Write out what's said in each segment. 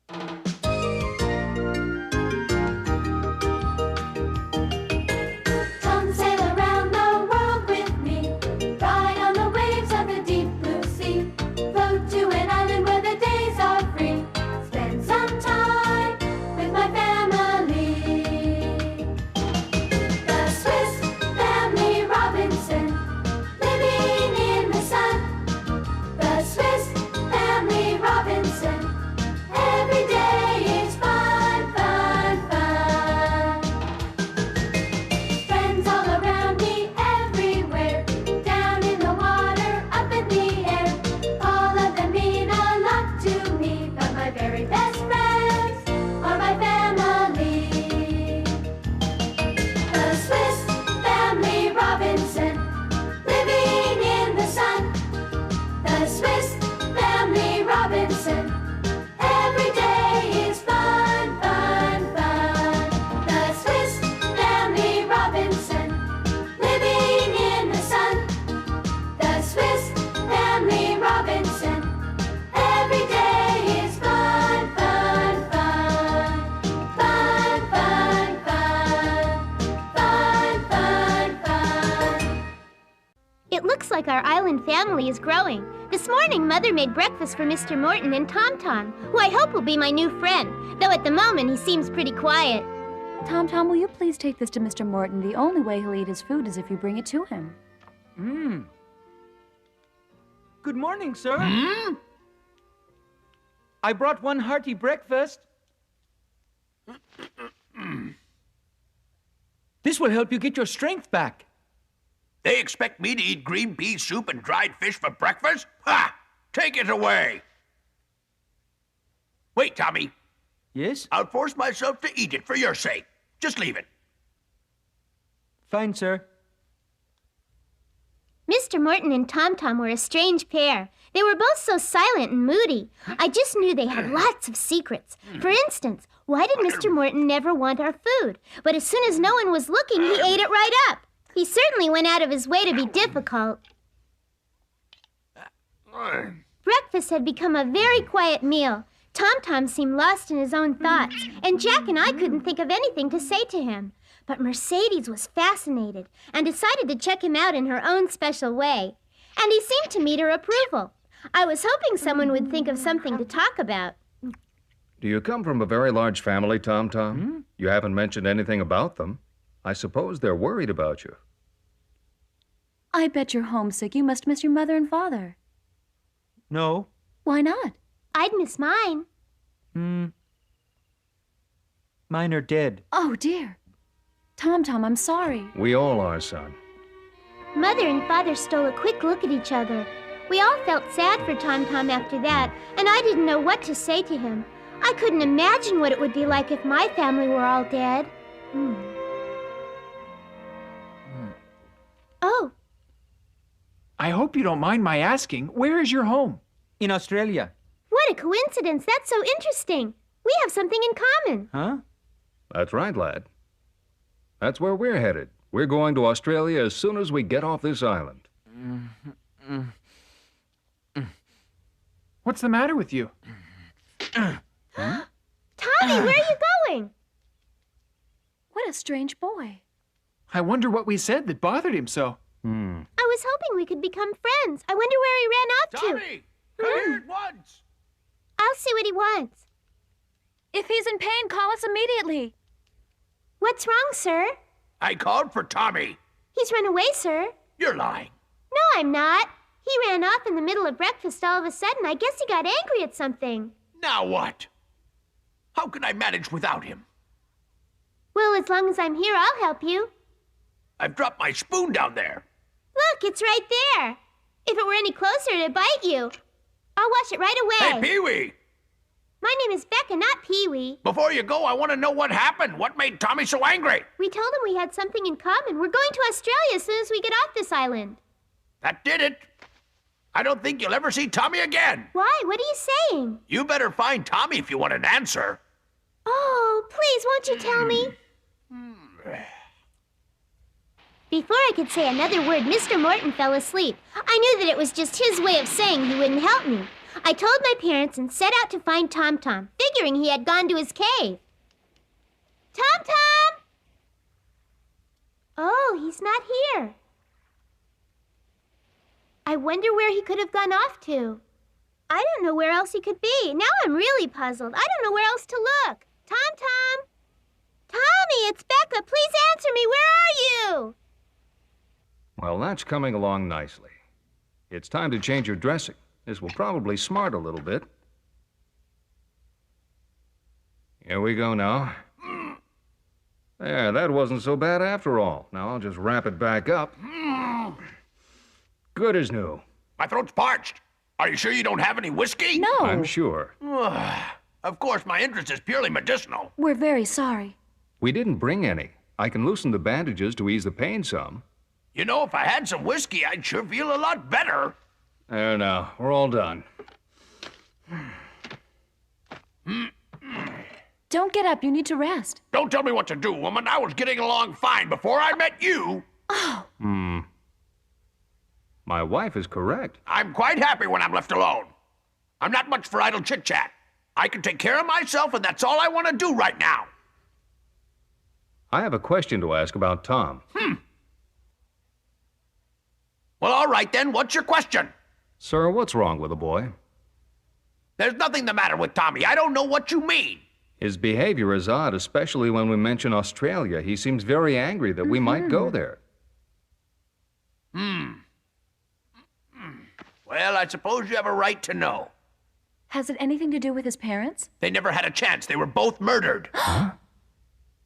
Come sail around the world with me. Ride on the waves of the deep blue sea. Float to an island where the days are free. Spend some time with my family. The Swiss Family Robinson, living in the sun. The Swiss Family Robinson, every day is fun, fun, fun. Friends all around me, everywhere. Down in the water, up in the air. All of them mean a lot to me, but my very best friends are my family. The Swiss Family Robinson, living in the sun. The Swiss Family Robinson, every day is fun, fun, fun. The Swiss Family Robinson, living in the sun. The Swiss Family Robinson, every day is fun, fun, fun. Fun, fun, fun. Fun, fun, fun. It looks like our island family is growing. This morning, Mother made breakfast for Mr. Morton and Tom Tom, who I hope will be my new friend, though at the moment he seems pretty quiet. Tom Tom, will you please take this to Mr. Morton? The only way he'll eat his food is if you bring it to him. Good morning, sir. I brought one hearty breakfast. This will help you get your strength back. They expect me to eat green pea soup and dried fish for breakfast? Ha! Take it away! Wait, Tommy. Yes? I'll force myself to eat it for your sake. Just leave it. Fine, sir. Mr. Morton and Tom Tom were a strange pair. They were both so silent and moody. I just knew they had lots of secrets. For instance, why did Mr. Morton never want our food? But as soon as no one was looking, he ate it right up. He certainly went out of his way to be difficult. Breakfast had become a very quiet meal. Tom Tom seemed lost in his own thoughts, and Jack and I couldn't think of anything to say to him. But Mercedes was fascinated and decided to check him out in her own special way. And he seemed to meet her approval. I was hoping someone would think of something to talk about. Do you come from a very large family, Tom Tom? You haven't mentioned anything about them. I suppose they're worried about you. I bet you're homesick. You must miss your mother and father. No. Why not? I'd miss mine. Mine are dead. Oh, dear. Tom Tom, I'm sorry. We all are, son. Mother and Father stole a quick look at each other. We all felt sad for Tom Tom after that, and I didn't know what to say to him. I couldn't imagine what it would be like if my family were all dead. Oh. I hope you don't mind my asking, where is your home? In Australia. What a coincidence. That's so interesting. We have something in common. Huh? That's right, lad. That's where we're headed. We're going to Australia as soon as we get off this island. What's the matter with you? Tommy, where are you going? What a strange boy. I wonder what we said that bothered him so. I was hoping we could become friends. I wonder where he ran off to. Tommy! Come here at once! I'll see what he wants. If he's in pain, call us immediately. What's wrong, sir? I called for Tommy. He's run away, sir. You're lying. No, I'm not. He ran off in the middle of breakfast all of a sudden. I guess he got angry at something. Now what? How can I manage without him? Well, as long as I'm here, I'll help you. I've dropped my spoon down there. Look, it's right there. If it were any closer, it'd bite you. I'll wash it right away. Hey, Pee-wee! My name is Becca, not Pee-wee. Before you go, I want to know what happened. What made Tommy so angry? We told him we had something in common. We're going to Australia as soon as we get off this island. That did it. I don't think you'll ever see Tommy again. Why? What are you saying? You better find Tommy if you want an answer. Oh, please, won't you tell me? Before I could say another word, Mr. Morton fell asleep. I knew that it was just his way of saying he wouldn't help me. I told my parents and set out to find Tom Tom, figuring he had gone to his cave. Tom Tom! Oh, he's not here. I wonder where he could have gone off to. I don't know where else he could be. Now I'm really puzzled. I don't know where else to look. Tom Tom! Tommy, it's Becca. Please answer me. Where are you? Well, that's coming along nicely. It's time to change your dressing. This will probably smart a little bit. Here we go now. There, that wasn't so bad after all. Now I'll just wrap it back up. Good as new. My throat's parched. Are you sure you don't have any whiskey? No. I'm sure. Of course, my interest is purely medicinal. We're very sorry. We didn't bring any. I can loosen the bandages to ease the pain some. You know, if I had some whiskey, I'd sure feel a lot better. There now, we're all done. Don't get up. You need to rest. Don't tell me what to do, woman. I was getting along fine before I met you. My wife is correct. I'm quite happy when I'm left alone. I'm not much for idle chit-chat. I can take care of myself, and that's all I want to do right now. I have a question to ask about Tom. Well, all right then. What's your question? Sir, what's wrong with the boy? There's nothing the matter with Tommy. I don't know what you mean. His behavior is odd, especially when we mention Australia. He seems very angry that we might go there. Well, I suppose you have a right to know. Has it anything to do with his parents? They never had a chance. They were both murdered.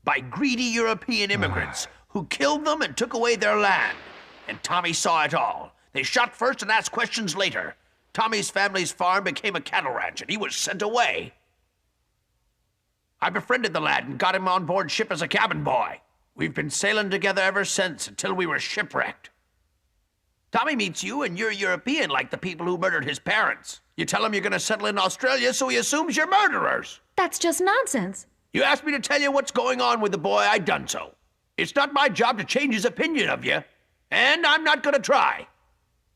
By greedy European immigrants who killed them and took away their land. And Tommy saw it all. They shot first and asked questions later. Tommy's family's farm became a cattle ranch, and he was sent away. I befriended the lad and got him on board ship as a cabin boy. We've been sailing together ever since, until we were shipwrecked. Tommy meets you, and you're European like the people who murdered his parents. You tell him you're going to settle in Australia, so he assumes you're murderers. That's just nonsense. You asked me to tell you what's going on with the boy, I done so. It's not my job to change his opinion of you, and I'm not going to try.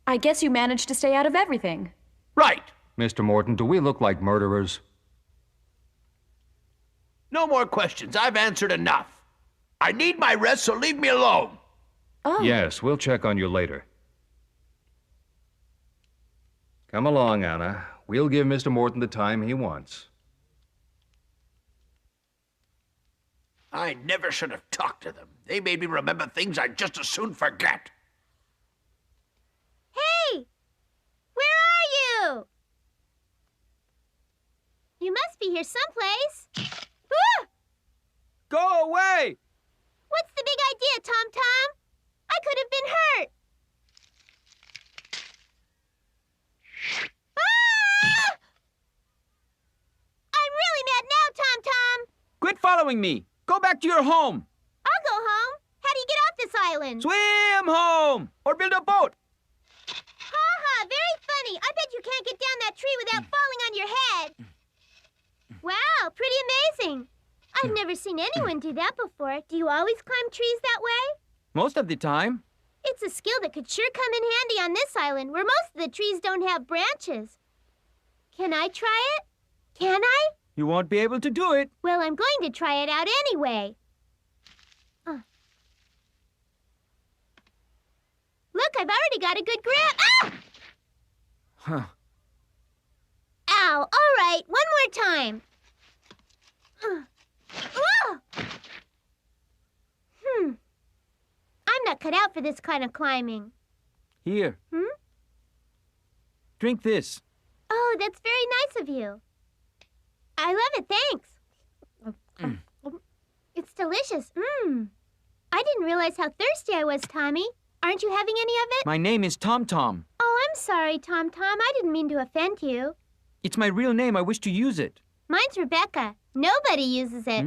I guess you managed to stay out of everything. Right. Mr. Morton, do we look like murderers? No more questions. I've answered enough. I need my rest, so leave me alone. Oh. Yes, we'll check on you later. Come along, Anna. We'll give Mr. Morton the time he wants. I never should have talked to them. They made me remember things I'd just as soon forget. Hey! Where are you? You must be here someplace. Ah! Go away! What's the big idea, Tom Tom? I could have been hurt. Ah! I'm really mad now, Tom Tom. Quit following me! Go back to your home! I'll go home. How do you get off this island? Swim home! Or build a boat! Ha-ha, very funny. I bet you can't get down that tree without falling on your head. Wow, pretty amazing. I've never seen anyone do that before. Do you always climb trees that way? Most of the time. It's a skill that could sure come in handy on this island, where most of the trees don't have branches. Can I try it? Can I? You won't be able to do it. Well, I'm going to try it out anyway. Look, I've already got a good grip. Ah! Huh. Ow, all right, one more time. Oh! I'm not cut out for this kind of climbing. Here. Drink this. Oh, that's very nice of you. I love it, thanks. It's delicious. I didn't realize how thirsty I was, Tommy. Aren't you having any of it? My name is Tom Tom. Oh, I'm sorry, Tom Tom. I didn't mean to offend you. It's my real name. I wish to use it. Mine's Rebecca. Nobody uses it.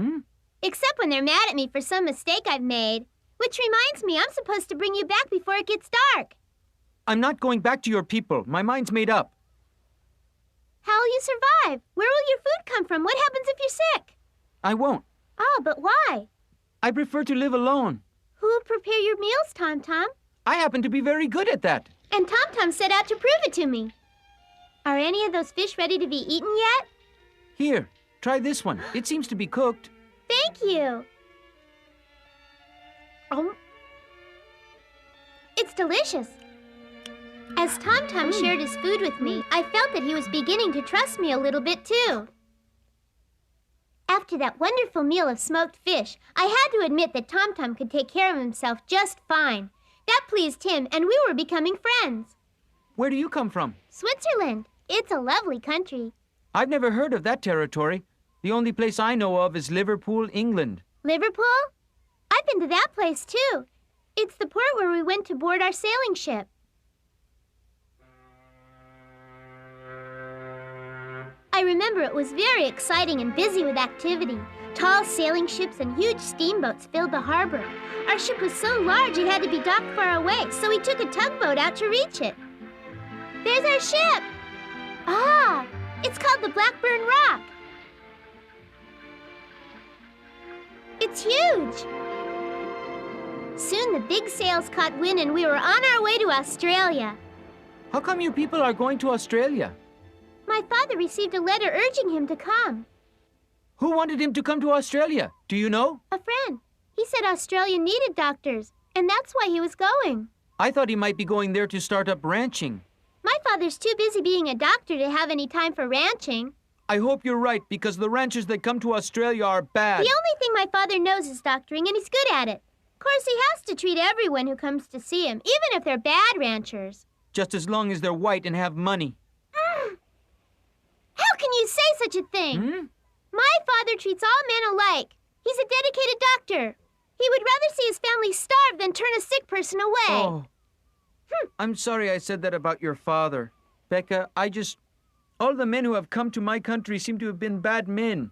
Except when they're mad at me for some mistake I've made. Which reminds me, I'm supposed to bring you back before it gets dark. I'm not going back to your people. My mind's made up. How'll you survive? Where will your food come from? What happens if you're sick? I won't. Oh, but why? I prefer to live alone. Who'll prepare your meals, Tom Tom? I happen to be very good at that. And Tom Tom set out to prove it to me. Are any of those fish ready to be eaten yet? Here, try this one. It seems to be cooked. Thank you. It's delicious. As Tom Tom shared his food with me, I felt that he was beginning to trust me a little bit too. After that wonderful meal of smoked fish, I had to admit that Tom Tom could take care of himself just fine. That pleased him, and we were becoming friends. Where do you come from? Switzerland. It's a lovely country. I've never heard of that territory. The only place I know of is Liverpool, England. Liverpool? I've been to that place too. It's the port where we went to board our sailing ship. I remember it was very exciting and busy with activity. Tall sailing ships and huge steamboats filled the harbor. Our ship was so large it had to be docked far away, so we took a tugboat out to reach it. There's our ship! Ah, it's called the Blackburn Rock. It's huge. Soon the big sails caught wind and we were on our way to Australia. How come you people are going to Australia? My father received a letter urging him to come. Who wanted him to come to Australia? Do you know? A friend. He said Australia needed doctors, and that's why he was going. I thought he might be going there to start up ranching. My father's too busy being a doctor to have any time for ranching. I hope you're right, because the ranchers that come to Australia are bad. The only thing my father knows is doctoring, and he's good at it. Of course, he has to treat everyone who comes to see him, even if they're bad ranchers. Just as long as they're white and have money. How can you say such a thing? My father treats all men alike. He's a dedicated doctor. He would rather see his family starve than turn a sick person away. Oh. I'm sorry I said that about your father. Becca, all the men who have come to my country seem to have been bad men.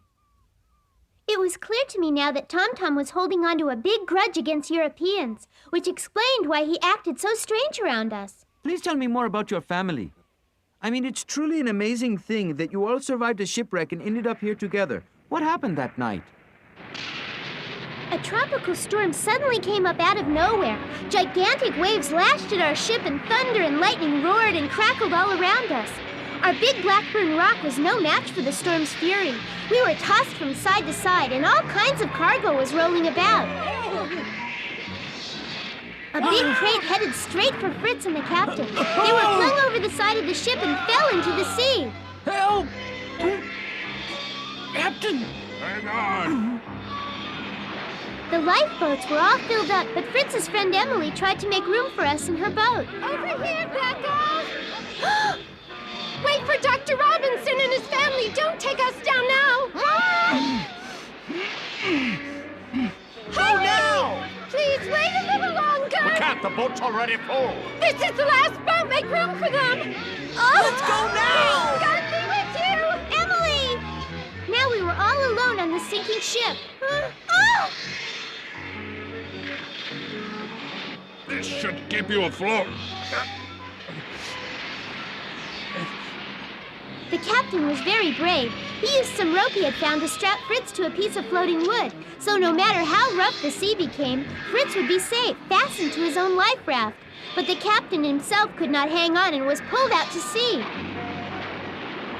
It was clear to me now that Tom Tom was holding on to a big grudge against Europeans, which explained why he acted so strange around us. Please tell me more about your family. I mean, it's truly an amazing thing that you all survived a shipwreck and ended up here together. What happened that night? A tropical storm suddenly came up out of nowhere. Gigantic waves lashed at our ship and thunder and lightning roared and crackled all around us. Our big Blackburn Rock was no match for the storm's fury. We were tossed from side to side and all kinds of cargo was rolling about. A big crate headed straight for Fritz and the captain. They were flung over the side of the ship and fell into the sea. Help! Captain! Hang on! The lifeboats were all filled up, but Fritz's friend Emily tried to make room for us in her boat. Over here, Becca! Wait for Dr. Robinson and his family. Don't take us down now. Go now! Please wait a little longer. We can't, the boat's already full. This is the last boat. Make room for them. Let's go now! God be with you. Emily! Now we were all alone on the sinking ship. This should keep you afloat. The captain was very brave. He used some rope he had found to strap Fritz to a piece of floating wood. So no matter how rough the sea became, Fritz would be safe, fastened to his own life raft. But the captain himself could not hang on and was pulled out to sea.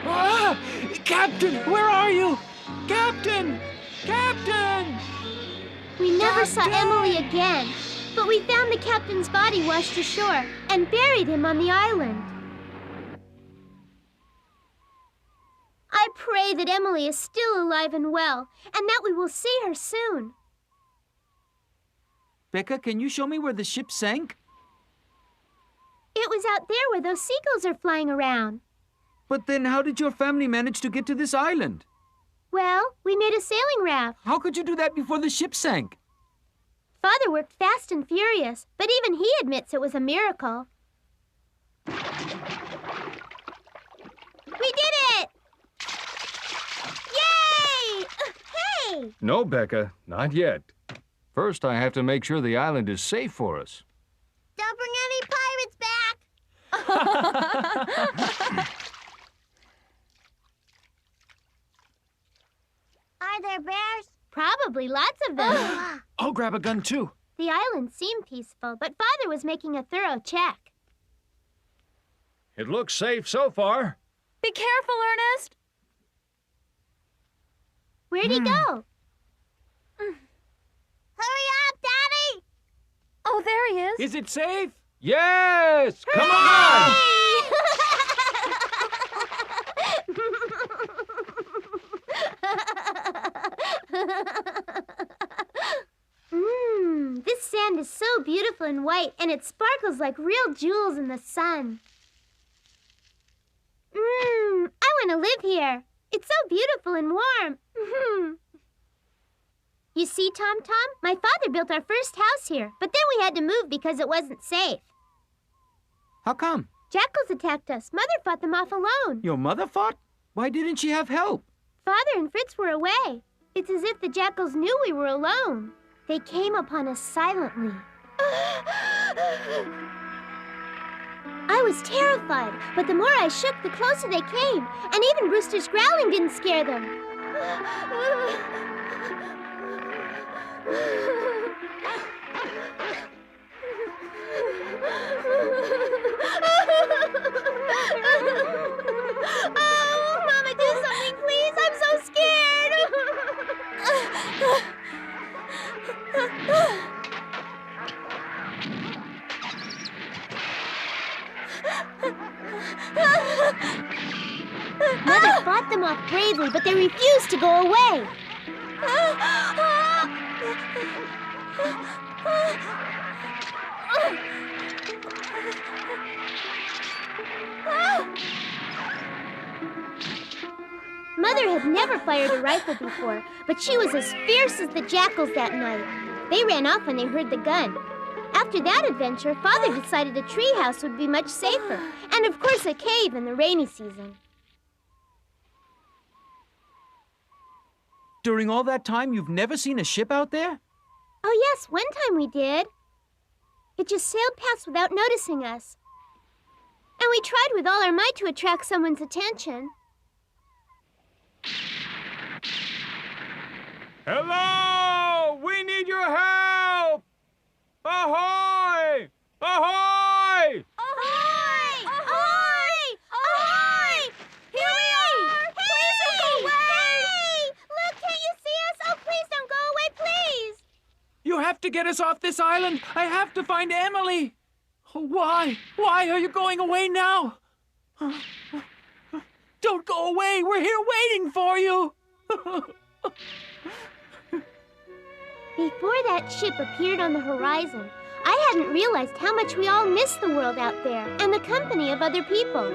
Ah! Captain, where are you? Captain! Captain! We never saw Emily again, but we found the captain's body washed ashore and buried him on the island. I pray that Emily is still alive and well, and that we will see her soon. Becca, can you show me where the ship sank? It was out there where those seagulls are flying around. But then how did your family manage to get to this island? Well, we made a sailing raft. How could you do that before the ship sank? Father worked fast and furious, but even he admits it was a miracle. We did it! Yay! Hey! No, Becca, not yet. First, I have to make sure the island is safe for us. Don't bring any pirates back! Are there bears? Probably lots of them. I'll grab a gun too. The island seemed peaceful, but Father was making a thorough check. It looks safe so far. Be careful, Ernest. Where'd he go? Hurry up, Daddy! Oh, there he is. Is it safe? Yes! Come on! This sand is so beautiful and white, and it sparkles like real jewels in the sun. I want to live here. It's so beautiful and warm. You see, Tom Tom, my father built our first house here, but then we had to move because it wasn't safe. How come? Jackals attacked us. Mother fought them off alone. Your mother fought? Why didn't she have help? Father and Fritz were away. It's as if the jackals knew we were alone. They came upon us silently. I was terrified, but the more I shook, the closer they came, and even Brewster's growling didn't scare them. Oh, Mama, do something, please. I'm so scared. Mother fought them off bravely, but they refused to go away. Mother had never fired a rifle before, but she was as fierce as the jackals that night. They ran off when they heard the gun. After that adventure, Father decided a treehouse would be much safer, and of course a cave in the rainy season. During all that time, you've never seen a ship out there? Oh yes, one time we did. It just sailed past without noticing us. And we tried with all our might to attract someone's attention. Hello! We need your help! Ahoy! Ahoy! Ahoy! Ahoy! Ahoy! Here we are! Please don't go away! Hey! Look, can't you see us? Oh, please don't go away, please! You have to get us off this island. I have to find Emily. Why? Why are you going away now? Don't go away. We're here waiting for you. Before that ship appeared on the horizon, I hadn't realized how much we all miss the world out there and the company of other people.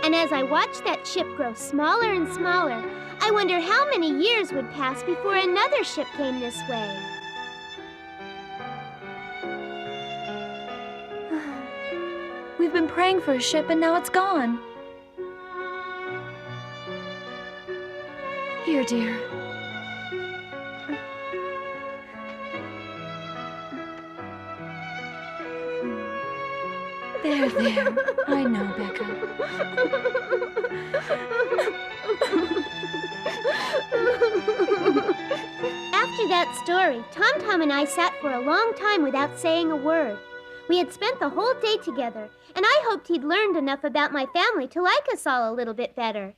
And as I watched that ship grow smaller and smaller, I wonder how many years would pass before another ship came this way. We've been praying for a ship and now it's gone. Here, dear. There. I know, Becca. After that story, Tom Tom and I sat for a long time without saying a word. We had spent the whole day together, and I hoped he'd learned enough about my family to like us all a little bit better.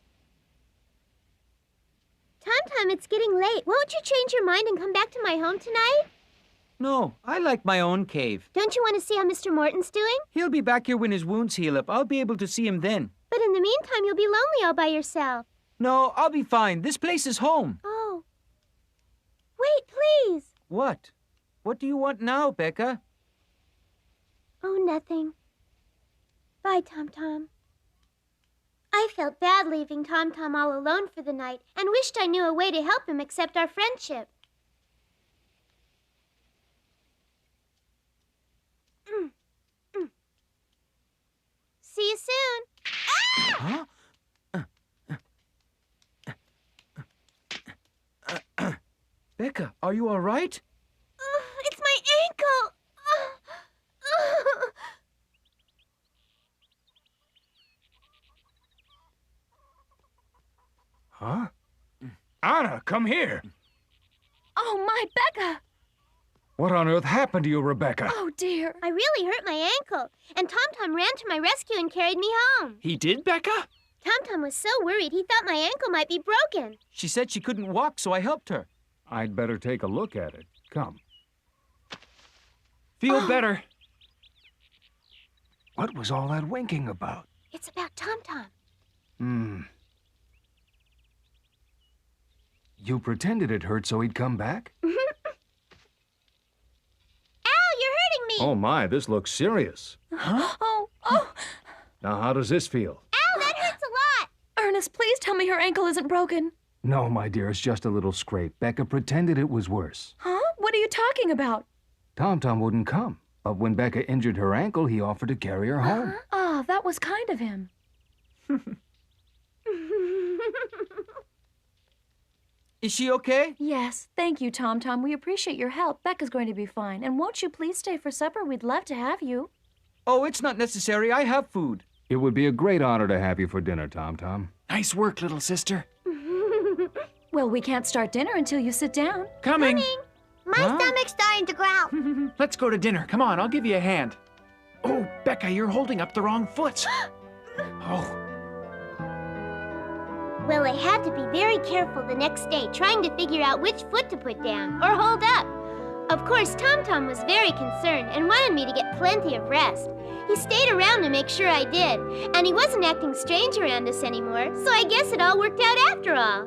Tom Tom, it's getting late. Won't you change your mind and come back to my home tonight? No, I like my own cave. Don't you want to see how Mr. Morton's doing? He'll be back here when his wounds heal up. I'll be able to see him then. But in the meantime, you'll be lonely all by yourself. No, I'll be fine. This place is home. Oh. Wait, please. What? What do you want now, Becca? Oh, nothing. Bye, Tom Tom. I felt bad leaving Tom Tom all alone for the night and wished I knew a way to help him accept our friendship. See you soon. Huh? Becca, are you all right? It's my ankle. Huh? Anna, come here. Oh, my Becca! What on earth happened to you, Rebecca? Oh, dear. I really hurt my ankle, and Tom Tom ran to my rescue and carried me home. He did, Becca? Tom Tom was so worried he thought my ankle might be broken. She said she couldn't walk, so I helped her. I'd better take a look at it. Come. Feel better. What was all that winking about? It's about Tom Tom. You pretended it hurt so he'd come back? Ow, you're hurting me! Oh my, this looks serious. Oh, Now, how does this feel? Ow, that hurts a lot! Ernest, please tell me her ankle isn't broken. No, my dear, it's just a little scrape. Becca pretended it was worse. Huh? What are you talking about? Tom Tom wouldn't come, but when Becca injured her ankle, he offered to carry her home. Ah, that was kind of him. Is she okay? Yes, thank you, Tom Tom. We appreciate your help. Becca's going to be fine. And won't you please stay for supper? We'd love to have you. Oh, it's not necessary. I have food. It would be a great honor to have you for dinner, Tom Tom. Nice work, little sister. Well, we can't start dinner until you sit down. Coming. My stomach's starting to growl. Let's go to dinner. Come on, I'll give you a hand. Oh, Becca, you're holding up the wrong foot. Oh, Well, I had to be very careful the next day trying to figure out which foot to put down or hold up. Of course, Tom Tom was very concerned and wanted me to get plenty of rest. He stayed around to make sure I did, and he wasn't acting strange around us anymore, so I guess it all worked out after all.